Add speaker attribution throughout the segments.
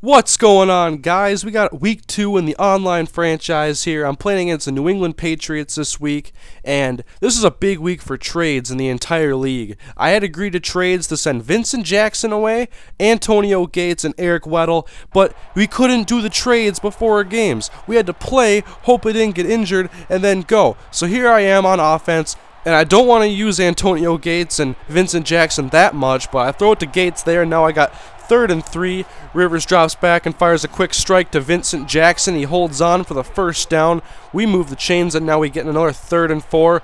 Speaker 1: What's going on, guys? We got week 2 in the online franchise here. I'm playing against the New England Patriots this week, and this is a big week for trades in the entire league. I had agreed to trades to send Vincent Jackson away, Antonio Gates, and Eric Weddle, but we couldn't do the trades before our games. We had to play, hope we didn't get injured, and then go. So here I am on offense. And I don't want to use Antonio Gates and Vincent Jackson that much, but I throw it to Gates there, and now I got 3rd and 3. Rivers drops back and fires a quick strike to Vincent Jackson. He holds on for the first down. We move the chains, and now we get another 3rd and 4.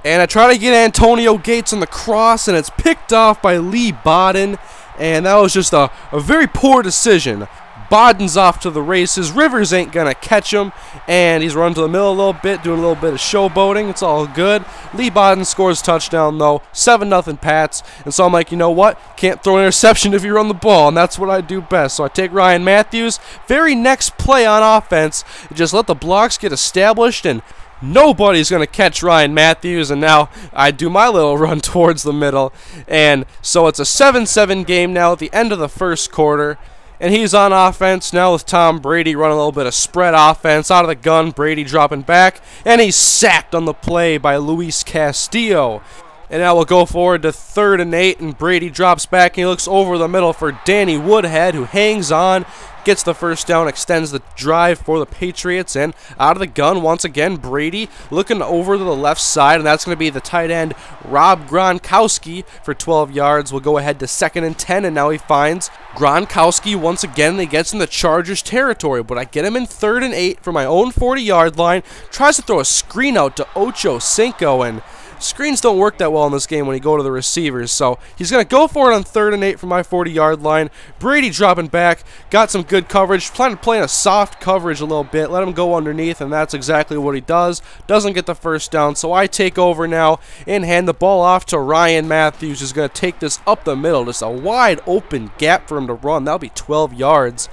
Speaker 1: And I try to get Antonio Gates on the cross, and it's picked off by Lee Bodden. And that was just a very poor decision. Bodden's off to the races. Rivers ain't going to catch him, and he's run to the middle a little bit, doing a little bit of showboating. It's all good. Lee Bodden scores touchdown, though, 7-0 Pats, and so I'm like, you know what? Can't throw an interception if you run the ball, and that's what I do best. So I take Ryan Matthews. Very next play on offense, just let the blocks get established, and nobody's going to catch Ryan Matthews, and now I do my little run towards the middle. And so it's a 7-7 game now at the end of the first quarter. And he's on offense now with Tom Brady running a little bit of spread offense out of the gun. Brady dropping back, and he's sacked on the play by Luis Castillo. And now we'll go forward to 3rd and 8, and Brady drops back, and he looks over the middle for Danny Woodhead, who hangs on, gets the first down, extends the drive for the Patriots, and out of the gun, once again, Brady looking over to the left side, and that's going to be the tight end, Rob Gronkowski, for 12 yards. We'll go ahead to 2nd and 10, and now he finds Gronkowski once again. He gets in the Chargers territory, but I get him in 3rd and 8 for my own 40-yard line, tries to throw a screen out to Ocho Cinco, and screens don't work that well in this game when you go to the receivers, so he's going to go for it on 3rd and 8 from my 40-yard line. Brady dropping back, got some good coverage, planning to play in a soft coverage a little bit, let him go underneath, and that's exactly what he does. Doesn't get the first down, so I take over now and hand the ball off to Ryan Matthews, who's going to take this up the middle. Just a wide open gap for him to run. That'll be 12 yards.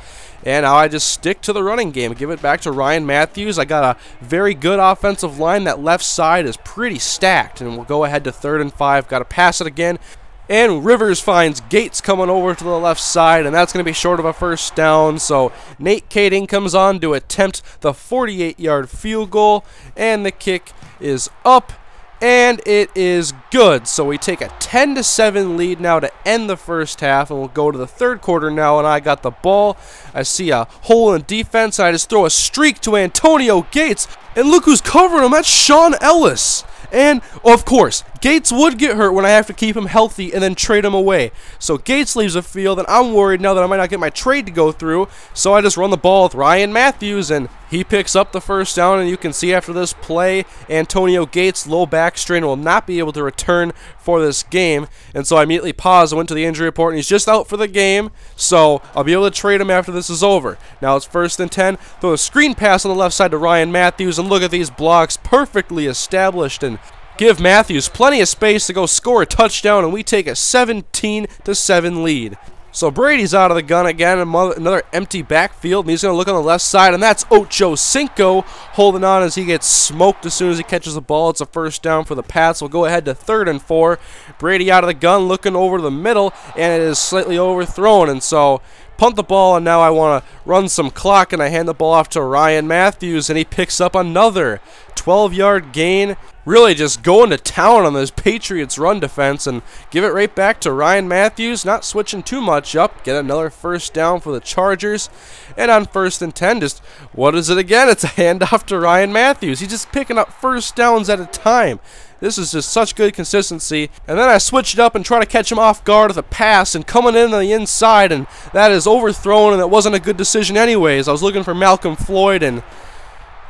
Speaker 1: And now I just stick to the running game and give it back to Ryan Matthews. I got a very good offensive line. That left side is pretty stacked. And we'll go ahead to 3rd and 5. Got to pass it again. And Rivers finds Gates coming over to the left side, and that's going to be short of a first down. So Nate Kading comes on to attempt the 48-yard field goal. And the kick is up. And it is good. So we take a 10-7 lead now to end the first half, and we'll go to the 3rd quarter now, and I got the ball. I see a hole in defense, and I just throw a streak to Antonio Gates, and look who's covering him. That's Sean Ellis. And, of course, Gates would get hurt when I have to keep him healthy and then trade him away. So Gates leaves the field, and I'm worried now that I might not get my trade to go through. So I just run the ball with Ryan Matthews, and he picks up the first down. And you can see after this play, Antonio Gates, low back strain, will not be able to return for this game. And so I immediately paused and went to the injury report, and he's just out for the game. So I'll be able to trade him after this is over. Now it's 1st and 10. Throw a screen pass on the left side to Ryan Matthews, and look at these blocks, perfectly established, and give Matthews plenty of space to go score a touchdown, and we take a 17-7 lead. So Brady's out of the gun again, another empty backfield, and he's going to look on the left side, and that's Ocho Cinco holding on as he gets smoked as soon as he catches the ball. It's a first down for the Pats. We'll go ahead to 3rd and 4. Brady out of the gun, looking over to the middle, and it is slightly overthrown, and so punt the ball, and now I want to run some clock, and I hand the ball off to Ryan Matthews, and he picks up another 12-yard gain. Really just going to town on this Patriots run defense, and give it right back to Ryan Matthews, not switching too much up. Get another first down for the Chargers. And on 1st and 10, just, what is it again? It's a handoff to Ryan Matthews. He's just picking up first downs at a time. This is just such good consistency. And then I switch it up and try to catch him off guard with a pass, and coming in on the inside, and that is overthrown, and it wasn't a good decision anyways. I was looking for Malcolm Floyd, and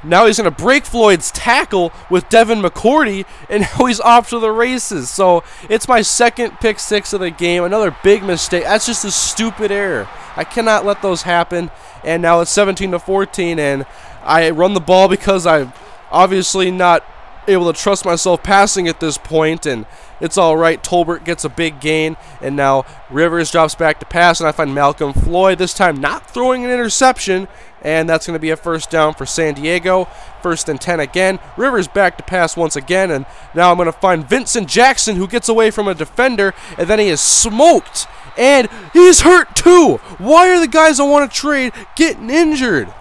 Speaker 1: now he's going to break Floyd's tackle with Devin McCourty, and now he's off to the races. So it's my 2nd pick 6 of the game. Another big mistake. That's just a stupid error. I cannot let those happen. And now it's 17-14, and I run the ball because I'm obviously not able to trust myself passing at this point, and it's all right. Tolbert gets a big gain, and now Rivers drops back to pass, and I find Malcolm Floyd, this time not throwing an interception, and that's going to be a first down for San Diego. 1st and 10 again. Rivers back to pass once again, and now I'm going to find Vincent Jackson, who gets away from a defender, and then he is smoked and he's hurt too. Why are the guys I want to trade getting injured?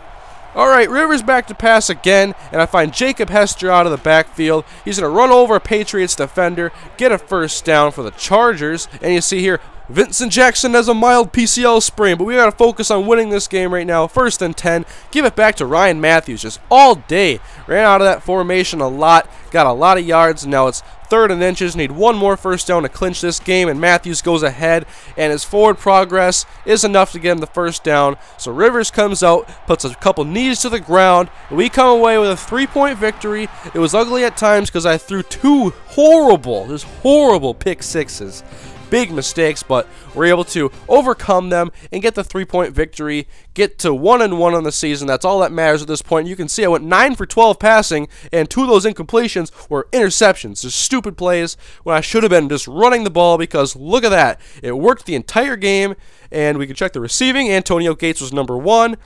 Speaker 1: Alright, Rivers back to pass again, and I find Jacob Hester out of the backfield. He's going to run over a Patriots defender, get a first down for the Chargers, and you see here, Vincent Jackson has a mild PCL sprain, but we got to focus on winning this game right now. 1st and 10. Give it back to Ryan Matthews just all day. Ran out of that formation a lot, got a lot of yards, and now it's 3rd and inches. Need one more first down to clinch this game, and Matthews goes ahead, and his forward progress is enough to get him the first down. So Rivers comes out, puts a couple knees to the ground, and we come away with a 3-point victory. It was ugly at times because I threw two horrible pick sixes. Big mistakes, but we're able to overcome them and get the 3-point victory, get to 1-1 on the season. That's all that matters at this point. You can see I went 9 for 12 passing, and 2 of those incompletions were interceptions. Just stupid plays when I should have been just running the ball, because look at that. It worked the entire game, and we can check the receiving. Antonio Gates was number 1.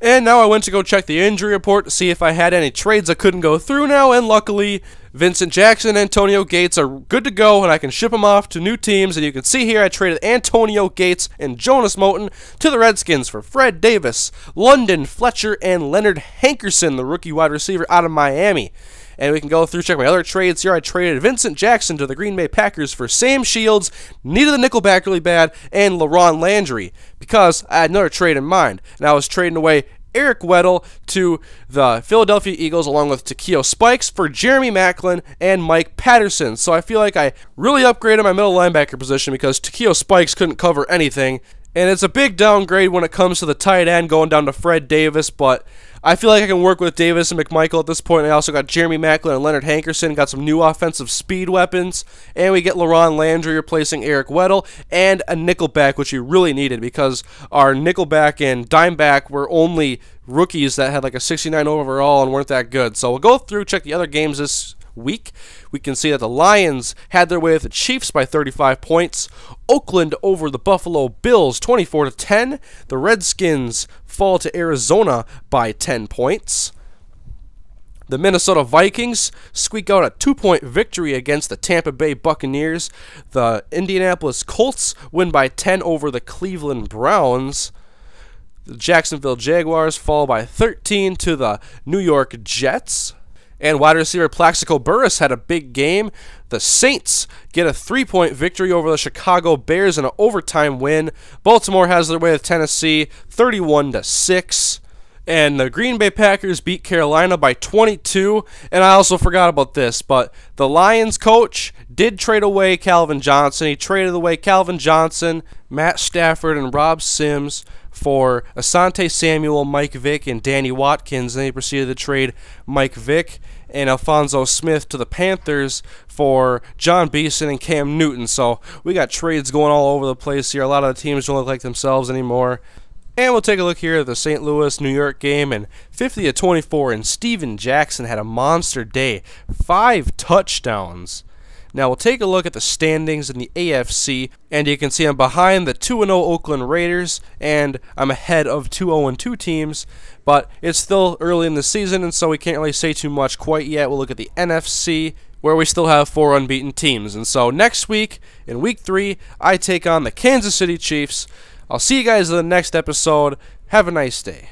Speaker 1: And now I went to go check the injury report to see if I had any trades I couldn't go through now, and luckily Vincent Jackson and Antonio Gates are good to go, and I can ship them off to new teams. And you can see here I traded Antonio Gates and Jonas Moten to the Redskins for Fred Davis, London Fletcher, and Leonard Hankerson, the rookie wide receiver out of Miami. And we can go through, check my other trades here. I traded Vincent Jackson to the Green Bay Packers for Sam Shields, needed the nickelback really bad, and LaRon Landry, because I had another trade in mind. And I was trading away Eric Weddle to the Philadelphia Eagles along with Takeo Spikes for Jeremy Maclin and Mike Patterson. So I feel like I really upgraded my middle linebacker position because Takeo Spikes couldn't cover anything. And it's a big downgrade when it comes to the tight end going down to Fred Davis, but I feel like I can work with Davis and McMichael at this point. I also got Jeremy Maclin and Leonard Hankerson, got some new offensive speed weapons, and we get LaRon Landry replacing Eric Weddle, and a nickelback, which we really needed because our nickelback and dimeback were only rookies that had like a 69 overall and weren't that good. So we'll go through, check the other games this week. We can see that the Lions had their way with the Chiefs by 35 points. Oakland over the Buffalo Bills 24-10. The Redskins fall to Arizona by 10 points. The Minnesota Vikings squeak out a 2-point victory against the Tampa Bay Buccaneers. The Indianapolis Colts win by 10 over the Cleveland Browns. The Jacksonville Jaguars fall by 13 to the New York Jets. And wide receiver Plaxico Burress had a big game. The Saints get a 3-point victory over the Chicago Bears in an overtime win. Baltimore has their way with Tennessee 31-6. And the Green Bay Packers beat Carolina by 22. And I also forgot about this, but the Lions coach did trade away Calvin Johnson. He traded away Calvin Johnson, Matt Stafford, and Rob Sims for Asante Samuel, Mike Vick, and Danny Watkins. And they proceeded to trade Mike Vick and Alfonso Smith to the Panthers for John Beeson and Cam Newton. So we got trades going all over the place here. A lot of the teams don't look like themselves anymore. And we'll take a look here at the St. Louis, New York game, and 50-24, and Steven Jackson had a monster day. 5 touchdowns. Now we'll take a look at the standings in the AFC, and you can see I'm behind the 2-0 Oakland Raiders, and I'm ahead of 2 0-2 teams, but it's still early in the season, and so we can't really say too much quite yet. We'll look at the NFC, where we still have 4 unbeaten teams. And so next week, in Week 3, I take on the Kansas City Chiefs. I'll see you guys in the next episode. Have a nice day.